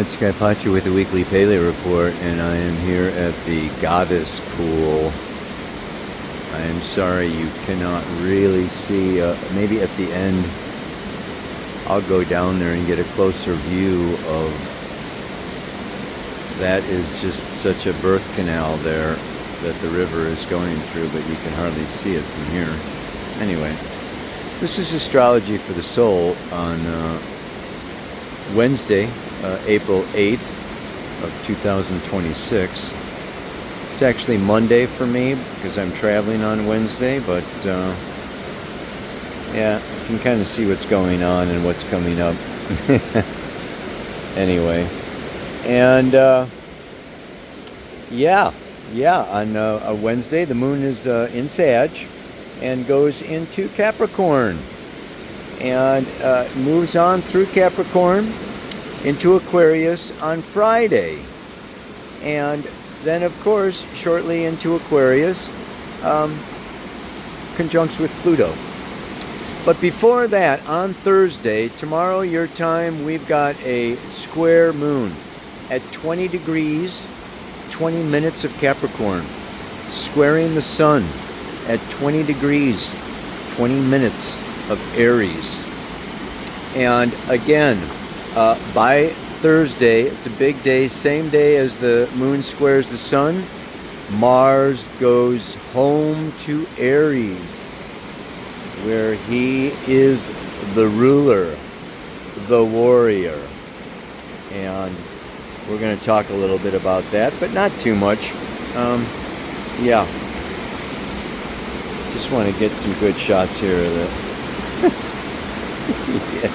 it's Guy Pacha with the weekly Pele report, and I am here at the Goddess Pool. I am sorry you cannot really see, maybe at the end I'll go down there and get a closer view of, that is just such a birth canal there that the river is going through, but you can hardly see it from here. Anyway, this is Astrology for the Soul on Wednesday, April 8th of 2026. It's actually Monday for me because I'm traveling on Wednesday, but yeah, you can kind of see what's going on and what's coming up. Anyway, and yeah, on a Wednesday the moon is in Sag and goes into Capricorn and moves on through Capricorn into Aquarius on Friday, and then of course shortly into Aquarius, conjuncts with Pluto. But before that, on Thursday, tomorrow your time, we've got a square moon at 20 degrees 20 minutes of Capricorn, squaring the sun at 20 degrees 20 minutes of Aries. And again, by Thursday, it's a big day, same day as the moon squares the sun, Mars goes home to Aries, where he is the ruler, the warrior. And we're going to talk a little bit about that, but not too much. Yeah. Just want to get some good shots here of the yeah.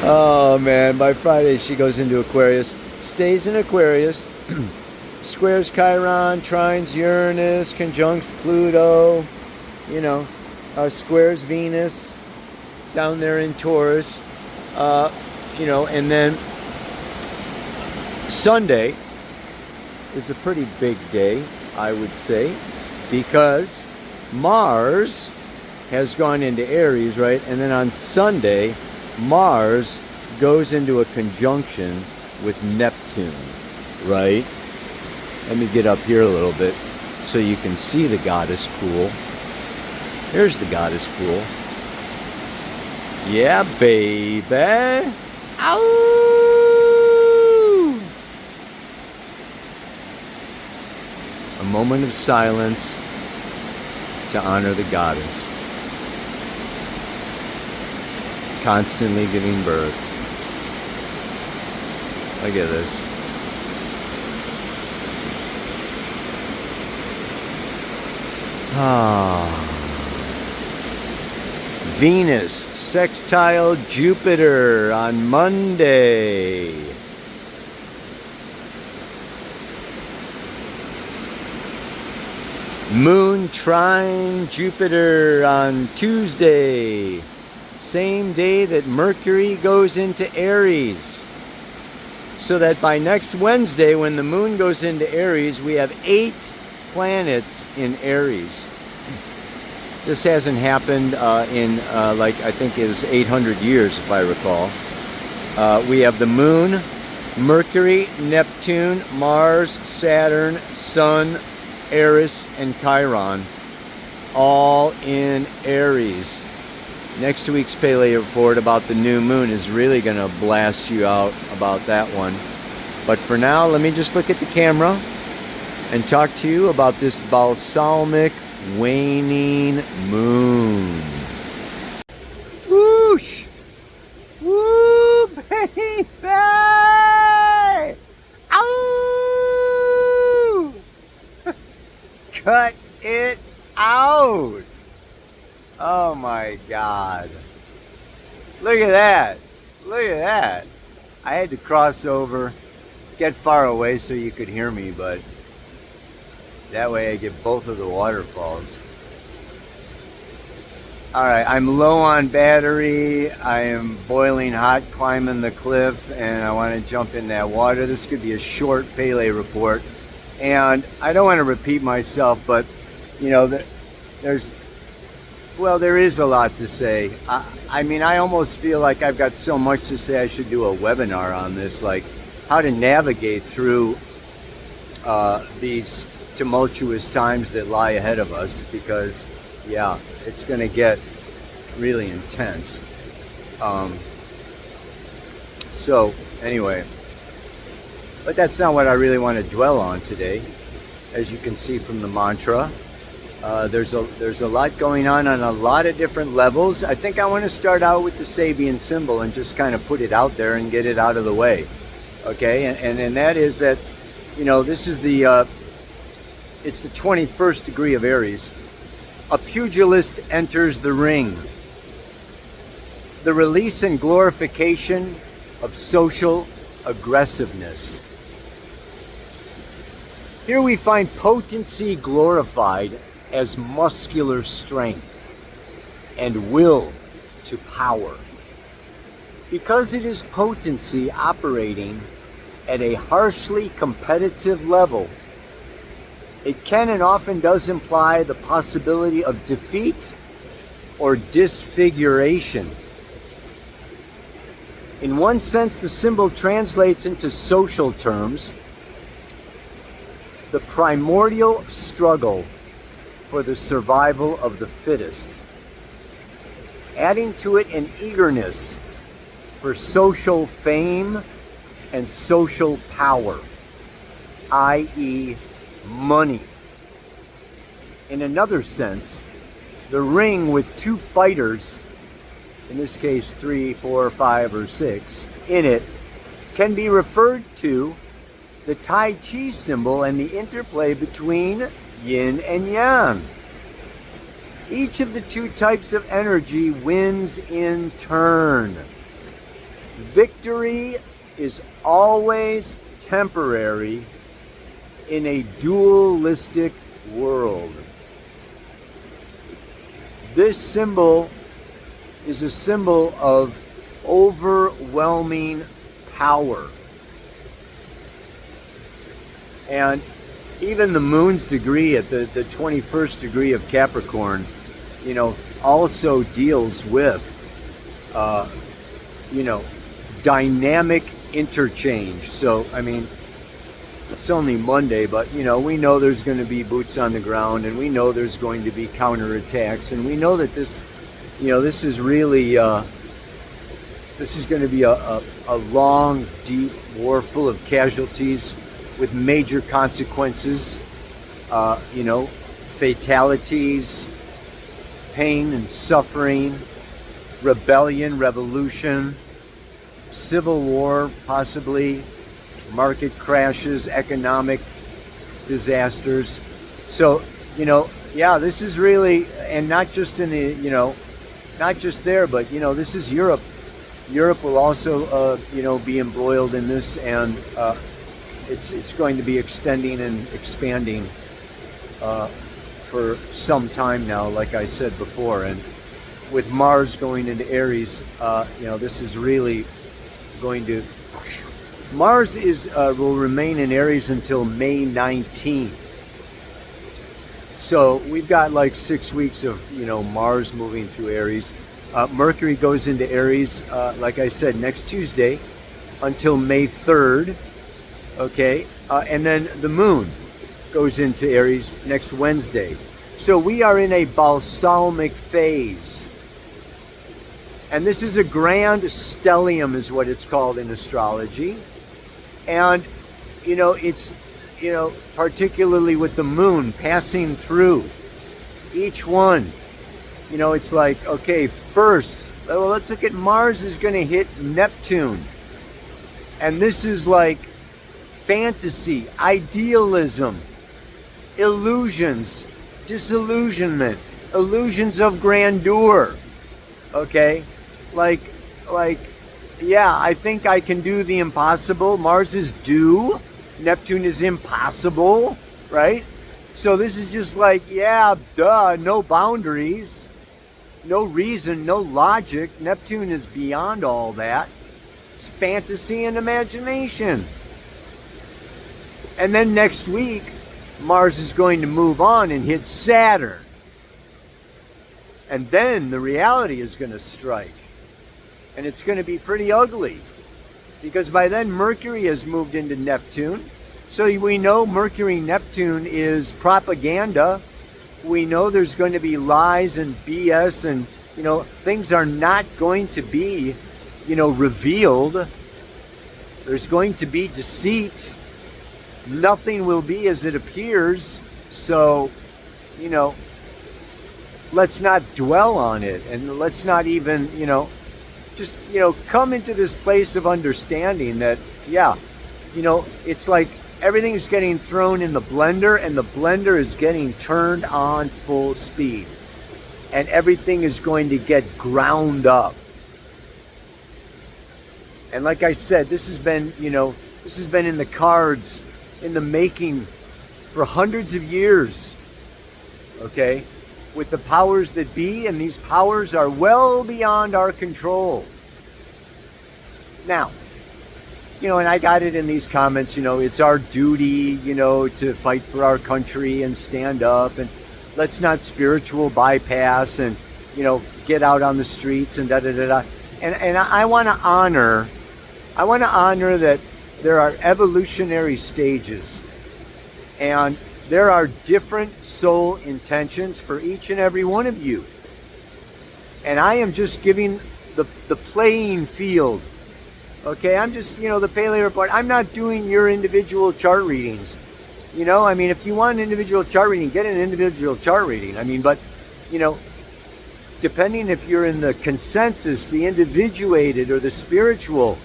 Oh man, by Friday she goes into Aquarius, stays in Aquarius, squares Chiron, trines Uranus, conjunct Pluto, you know, squares Venus down there in Taurus, you know, and then Sunday is a pretty big day, I would say, because Mars has gone into Aries, right? And then on Sunday, Mars goes into a conjunction with Neptune, right? Let me get up here a little bit so you can see the Goddess Pool. There's the Goddess Pool. Yeah, baby. Ow! A moment of silence to honor the goddess, constantly giving birth. Look at this. Venus sextile Jupiter on Monday. Moon trine Jupiter on Tuesday. Same day that Mercury goes into Aries. So that by next Wednesday, when the moon goes into Aries, we have 8 planets in Aries. This hasn't happened in like I think it was 800 years, if I recall. We have the moon, Mercury, Neptune, Mars, Saturn, Sun, Eris, and Chiron, all in Aries. Next week's Pele report about the new moon is really going to blast you out about that one. But for now, let me just look at the camera and talk to you about this balsamic waning moon. Whoosh! Woo, baby! Ow! Cut it out! Oh my God. Look at that. Look at that. I had to cross over, get far away so you could hear me, but that way I get both of the waterfalls. Alright, I'm low on battery. I am boiling hot climbing the cliff, and I want to jump in that water. This could be a short Pele report. And I don't want to repeat myself, but you know, there's Well, there is a lot to say. I mean, I almost feel like I've got so much to say I should do a webinar on this, like how to navigate through these tumultuous times that lie ahead of us, because, yeah, it's going to get really intense. So, anyway, but that's not what I really want to dwell on today. As you can see from the mantra, there's a lot going on a lot of different levels. I think I want to start out with the Sabian symbol and just kind of put it out there and get it out of the way. Okay, and that is that, you know, this is it's the 21st degree of Aries. A pugilist enters the ring. The release and glorification of social aggressiveness. Here we find potency glorified as muscular strength and will to power. Because it is potency operating at a harshly competitive level, it can and often does imply the possibility of defeat or disfiguration. In one sense, the symbol translates into social terms the primordial struggle for the survival of the fittest, adding to it an eagerness for social fame and social power, i.e., money. In another sense, the ring with two fighters, in this case 3, 4, 5, or 6, in it, can be referred to the Tai Chi symbol and the interplay between yin and yang. Each of the two types of energy wins in turn. Victory is always temporary in a dualistic world. This symbol is a symbol of overwhelming power. And even the moon's degree at the 21st degree of Capricorn, you know, also deals with, you know, dynamic interchange. So, I mean, it's only Monday, but, you know, we know there's going to be boots on the ground, and we know there's going to be counterattacks, and we know that this, you know, this is really, this is going to be a long, deep war full of casualties with major consequences, you know, fatalities, pain and suffering, rebellion, revolution, civil war, possibly, market crashes, economic disasters. So, you know, yeah, this is really, and not just in the, you know, not just there, but, you know, this is Europe. Europe will also, you know, be embroiled in this, and it's going to be extending and expanding for some time now, like I said before. And with Mars going into Aries, you know, this is really going to... Mars will remain in Aries until May 19th. So we've got like 6 weeks of, you know, Mars moving through Aries. Mercury goes into Aries, like I said, next Tuesday until May 3rd. Okay, and then the moon goes into Aries next Wednesday. So we are in a balsamic phase. And this is a grand stellium is what it's called in astrology. And, you know, it's, you know, particularly with the moon passing through each one, you know, it's like, okay, first, well, let's look at Mars is going to hit Neptune. And this is like fantasy, idealism, illusions, disillusionment, illusions of grandeur. Okay? Like, yeah, I think I can do the impossible. Mars is do. Neptune is impossible, right? So this is just like, yeah, duh, no boundaries, no reason, no logic. Neptune is beyond all that. It's fantasy and imagination. And then next week, Mars is going to move on and hit Saturn. And then the reality is going to strike. And it's going to be pretty ugly. Because by then Mercury has moved into Neptune. So we know Mercury-Neptune is propaganda. We know there's going to be lies and BS and, things are not going to be, revealed. There's going to be deceit. Nothing will be as it appears. So, let's not dwell on it. And let's not even, just, come into this place of understanding that, it's like everything's getting thrown in the blender and the blender is getting turned on full speed. And everything is going to get ground up. And like I said, this has been in the cards, in the making for hundreds of years. Okay? With the powers that be, and these powers are well beyond our control. Now, and I got it in these comments, it's our duty, to fight for our country and stand up, and let's not spiritual bypass and, get out on the streets and da-da-da-da. And I want to honor that there are evolutionary stages, and there are different soul intentions for each and every one of you. And I am just giving the playing field. Okay, I'm just, the Paleo Report. I'm not doing your individual chart readings. If you want an individual chart reading, get an individual chart reading. But, depending if you're in the consensus, the individuated, or the spiritual,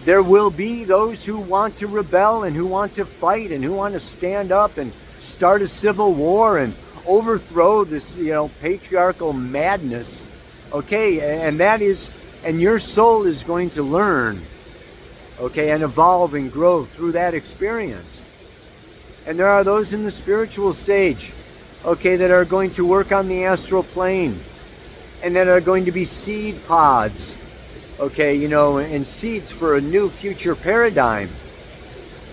there will be those who want to rebel and who want to fight and who want to stand up and start a civil war and overthrow this, patriarchal madness. Okay, and your soul is going to learn, okay, and evolve and grow through that experience. And there are those in the spiritual stage, okay, that are going to work on the astral plane, and that are going to be seed pods, okay, and seeds for a new future paradigm.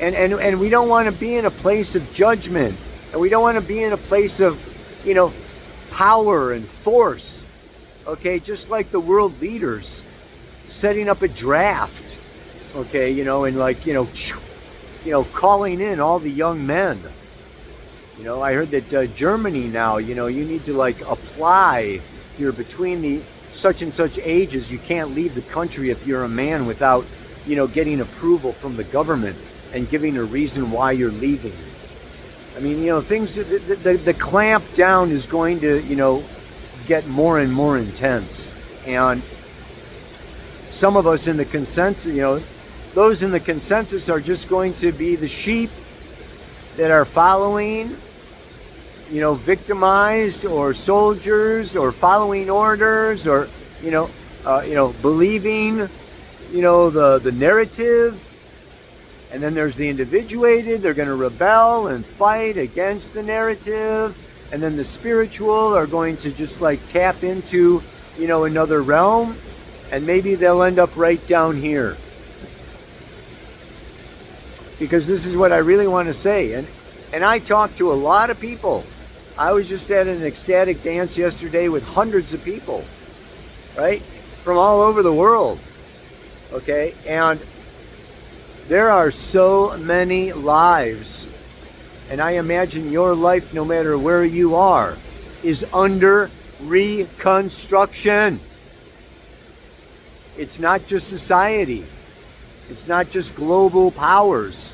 And we don't want to be in a place of judgment, and we don't want to be in a place of, power and force, okay, just like the world leaders setting up a draft, okay, and calling in all the young men. I heard that Germany now, you need to apply. You're between the such and such ages, you can't leave the country if you're a man without, getting approval from the government and giving a reason why you're leaving. Things, the clamp down is going to, get more and more intense. And some of us in the consensus, those in the consensus are just going to be the sheep that are following, victimized, or soldiers, or following orders, or, believing, the narrative. And then there's the individuated. They're going to rebel and fight against the narrative. And then the spiritual are going to just tap into, another realm. And maybe they'll end up right down here. Because this is what I really want to say. And I talk to a lot of people. I was just at an ecstatic dance yesterday with hundreds of people, right? From all over the world, okay? And there are so many lives. And I imagine your life, no matter where you are, is under reconstruction. It's not just society. It's not just global powers.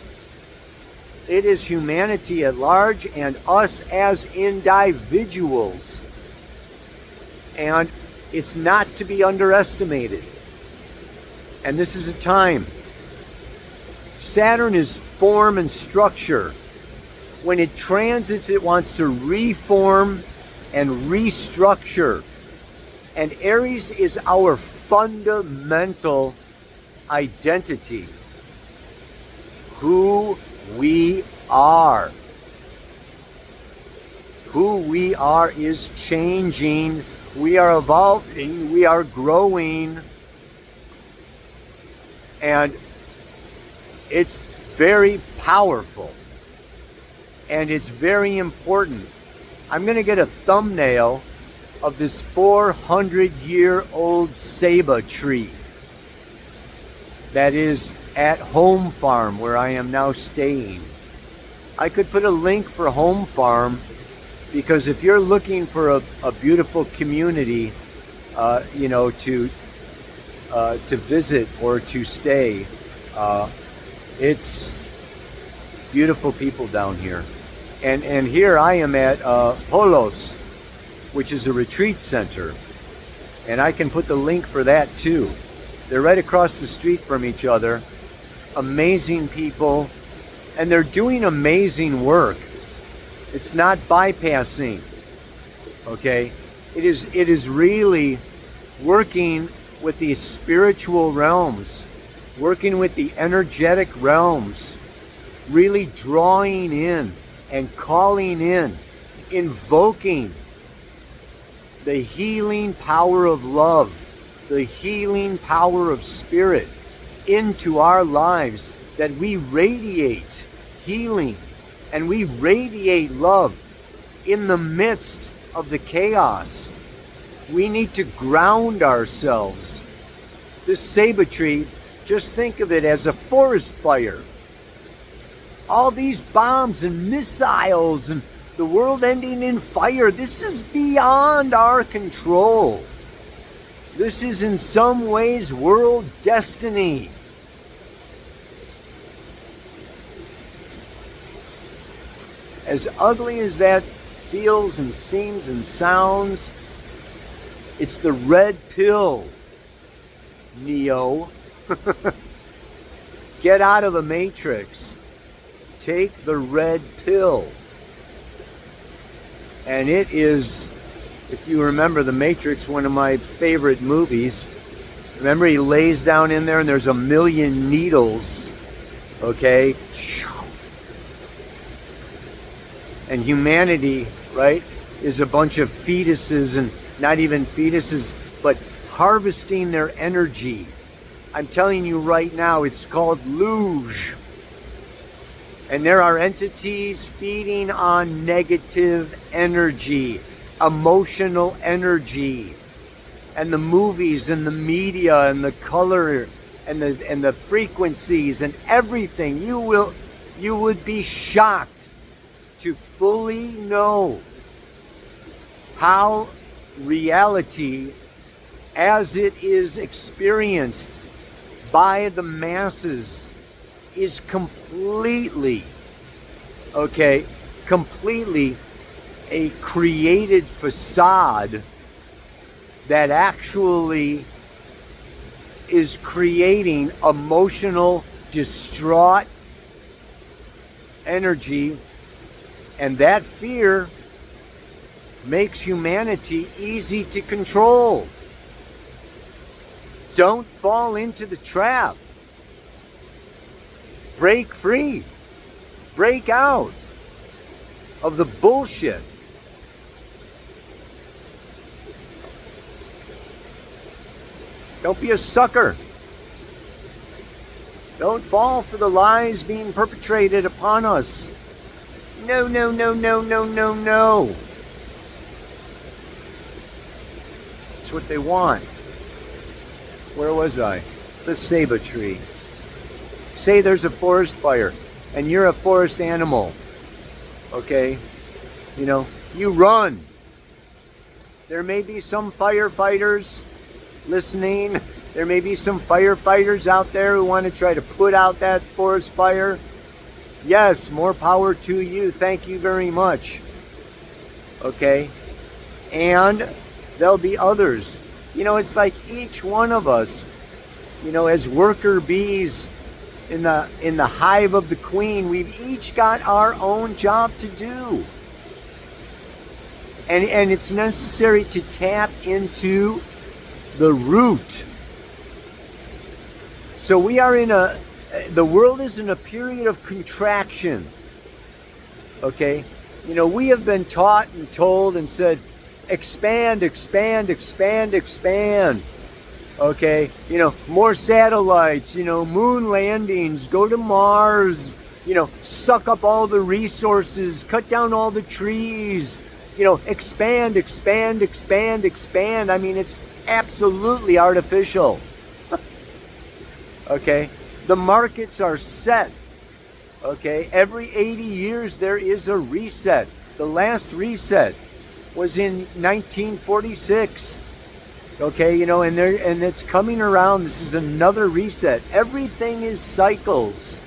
It is humanity at large and us as individuals. And it's not to be underestimated. And this is a time. Saturn is form and structure. When it transits, it wants to reform and restructure. And Aries is our fundamental identity. Who we are. Who we are is changing. We are evolving. We are growing. And it's very powerful. And it's very important. I'm going to get a thumbnail of this 400-year-old ceiba tree that is at Home Farm, where I am now staying. I could put a link for Home Farm, because if you're looking for a beautiful community, you know, to visit or to stay, it's beautiful people down here. And here I am at Holos, which is a retreat center. And I can put the link for that too. They're right across the street from each other. Amazing people. And they're doing amazing work. It's not bypassing. Okay? It is really working with the spiritual realms, working with the energetic realms, really drawing in and calling in, invoking the healing power of love, the healing power of spirit into our lives, that we radiate healing and we radiate love in the midst of the chaos. We need to ground ourselves. This ceiba tree, just think of it as a forest fire. All these bombs and missiles and the world ending in fire, this is beyond our control. This is in some ways world destiny. As ugly as that feels and seems and sounds, it's the red pill, Neo. Get out of the matrix. Take the red pill. And it is, if you remember The Matrix, one of my favorite movies. Remember, he lays down in there and there's a million needles. Okay? And humanity, right, is a bunch of fetuses, and not even fetuses, but harvesting their energy. I'm telling you right now, it's called luge. And there are entities feeding on negative energy, emotional energy. And the movies and the media and the color and the frequencies and everything, you would be shocked to fully know how reality as it is experienced by the masses is completely a created facade that actually is creating emotional, distraught energy, and that fear makes humanity easy to control. Don't fall into the trap. Break free. Break out of the bullshit. Don't be a sucker. Don't fall for the lies being perpetrated upon us. No, no, no, no, no, no, no. It's what they want. Where was I? The ceiba tree. Say there's a forest fire and you're a forest animal. Okay? You know, you run. There may be some firefighters listening. There may be some firefighters out there who want to try to put out that forest fire. Yes, more power to you. Thank you very much. Okay? And there'll be others. You know, it's like each one of us, you know, as worker bees in the hive of the queen, we've each got our own job to do. And it's necessary to tap into the root. So we are the world is in a period of contraction. Okay? You know, we have been taught and told and said, expand, expand, expand, expand. Okay? You know, more satellites, you know, moon landings, go to Mars, you know, suck up all the resources, cut down all the trees, expand, expand, expand, expand. I mean, it's absolutely artificial. Okay? The markets are set. Okay? Every 80 years there is a reset. The last reset was in 1946. Okay, and it's coming around. This is another reset. Everything is cycles.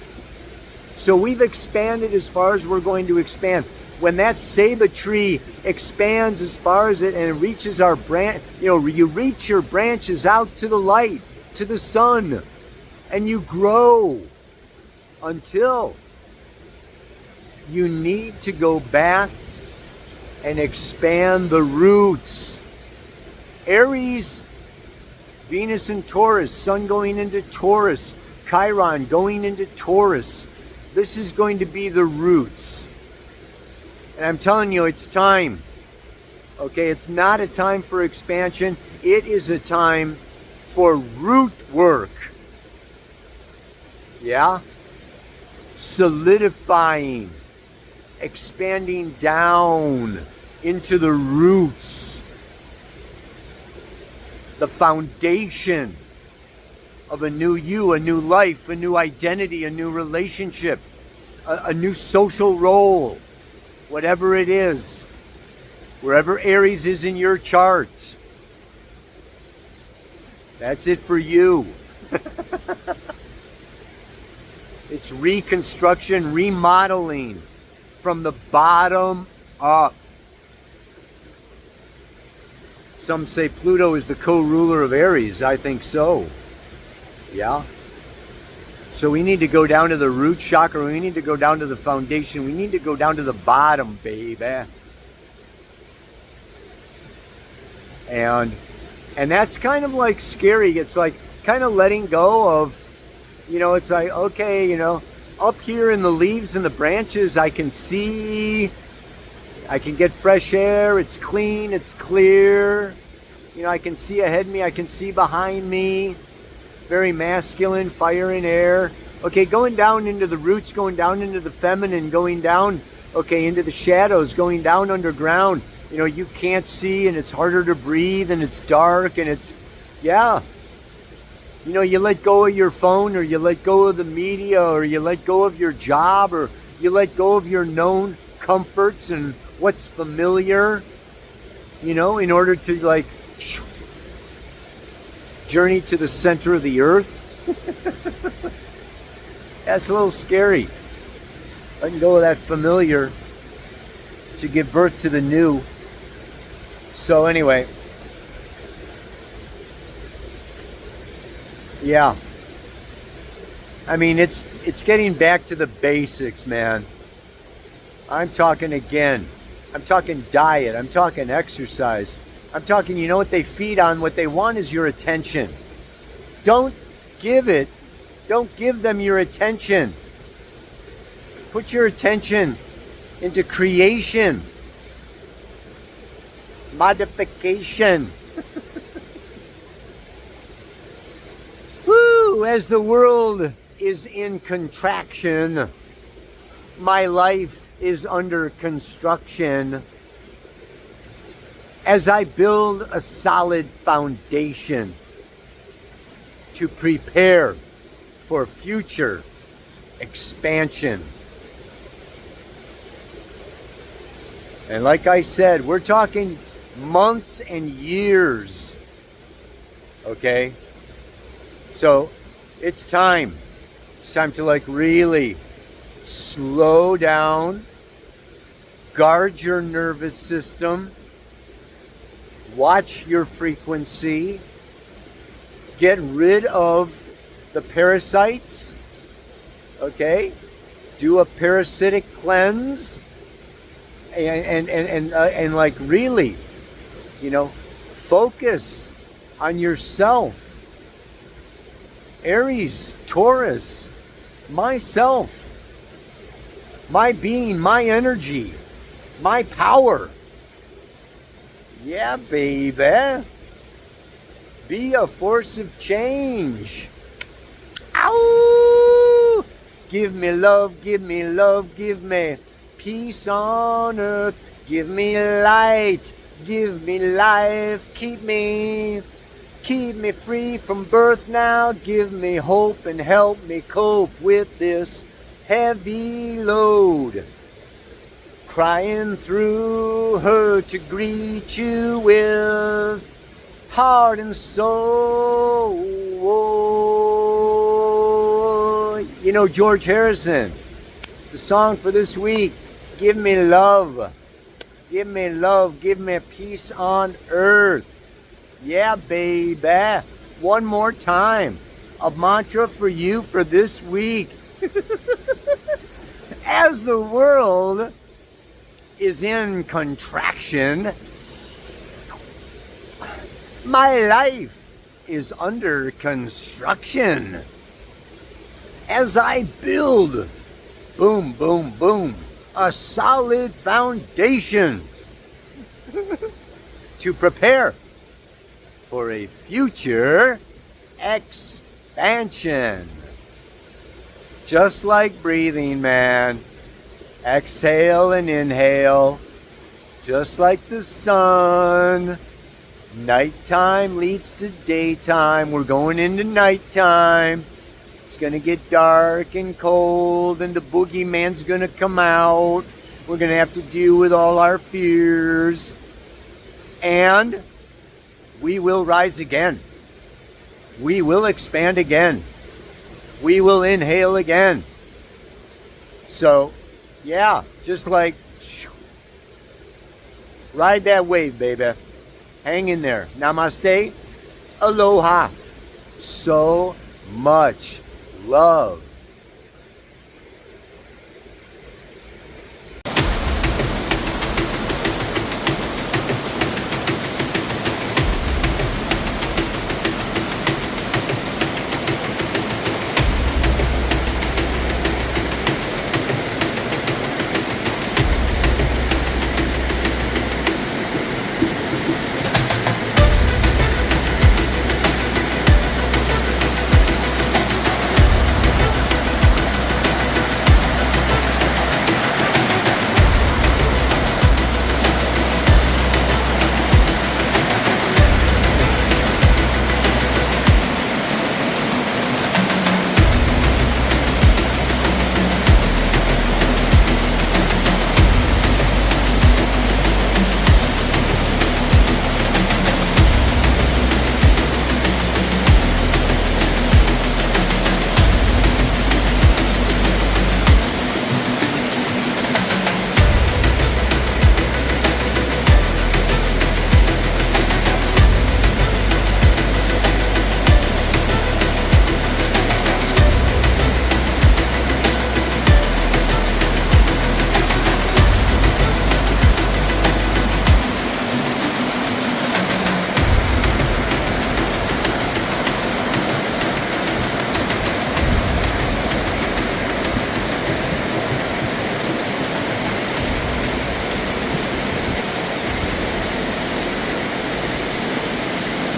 So we've expanded as far as we're going to expand. When that ceiba tree expands as far as it and it reaches our branch, you reach your branches out to the light, to the sun, and you grow until you need to go back and expand the roots. Aries, Venus in Taurus, Sun going into Taurus, Chiron going into Taurus. This is going to be the roots. And I'm telling you, it's time. Okay, it's not a time for expansion. It is a time for root work. Yeah? Solidifying, expanding down into the roots. The foundation of a new you, a new life, a new identity, a new relationship, a new social role, whatever it is, wherever Aries is in your chart. That's it for you. It's reconstruction, remodeling from the bottom up. Some say Pluto is the co-ruler of Aries. I think so. Yeah. So we need to go down to the root chakra. We need to go down to the foundation. We need to go down to the bottom, baby. And that's kind of like scary. It's like kind of letting go of, it's like, okay, up here in the leaves and the branches, I can see, I can get fresh air. It's clean. It's clear. I can see ahead of me. I can see behind me. Very masculine, fire and air. Okay, going down into the roots, going down into the feminine, going down, okay, into the shadows, going down underground. You can't see and it's harder to breathe and it's dark and it's, yeah. You let go of your phone or you let go of the media or you let go of your job or you let go of your known comforts and what's familiar, in order to journey to the center of the earth. That's a little scary. Letting go of that familiar to give birth to the new. So anyway, yeah. I mean, it's getting back to the basics, man. I'm talking again. I'm talking diet. I'm talking exercise. I'm talking, what they feed on, what they want is your attention. Don't give them your attention. Put your attention into creation, modification. Woo! As the world is in contraction, my life is under construction. As I build a solid foundation to prepare for future expansion. And like I said, we're talking months and years. Okay? So it's time. It's time to really slow down, guard your nervous system, watch your frequency, get rid of the parasites, okay? Do a parasitic cleanse, and really, focus on yourself. Aries, Taurus, myself, my being, my energy, my power. Yeah, baby. Be a force of change. Ow! Give me love, give me love, give me peace on earth. Give me light, give me life, keep me free from birth now. Give me hope and help me cope with this heavy load. Crying through her to greet you with heart and soul. You know, George Harrison, the song for this week, give me love. Give me love, give me peace on earth. Yeah, baby. One more time. A mantra for you for this week. As the world is in contraction, my life is under construction. As I build, boom, boom, boom, a solid foundation to prepare for a future expansion. Just like breathing, man. Exhale and inhale. Just like the sun. Nighttime leads to daytime. We're going into nighttime. It's going to get dark and cold, and the boogeyman's going to come out. We're going to have to deal with all our fears. And we will rise again. We will expand again. We will inhale again. So, yeah, just like, ride that wave, baby. Hang in there. Namaste. Aloha. So much love.